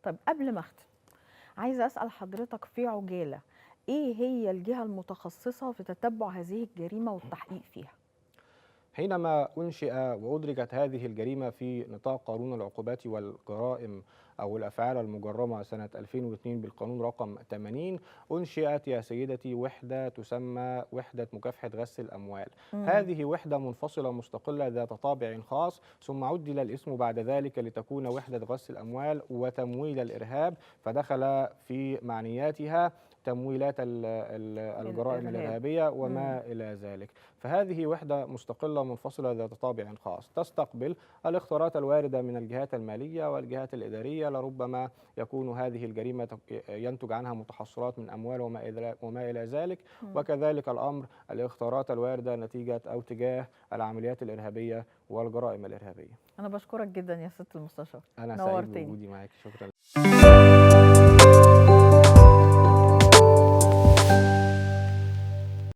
طيب قبل ما اختم، عايزة أسأل حضرتك في عجالة، إيه هي الجهة المتخصصة في تتبع هذه الجريمة والتحقيق فيها؟ حينما أنشئ وأدرجت هذه الجريمة في نطاق قانون العقوبات والجرائم أو الأفعال المجرمة سنة 2002 بالقانون رقم 80، أنشئت يا سيدتي وحدة تسمى وحدة مكافحة غسل الأموال. إمم. هذه وحدة منفصلة مستقلة ذات طابع خاص، ثم عدل الاسم بعد ذلك لتكون وحدة غسل الأموال وتمويل الإرهاب، فدخل في معنياتها تمويلات الجرائم الإرهاب. الإرهابية إمم. وما إلى ذلك. فهذه وحدة مستقلة منفصلة ذات طابع خاص تستقبل الاختيارات الواردة من الجهات المالية والجهات الإدارية، لربما يكون هذه الجريمة ينتج عنها متحصلات من أموال وما إلى ذلك، إمم. وكذلك الأمر الاختيارات الواردة نتيجة أو تجاه العمليات الإرهابية والجرائم الإرهابية. أنا باشكرك جدًا يا سيادة المستشار، أنا سعيد نورتني. بوجودي معك، شكرا.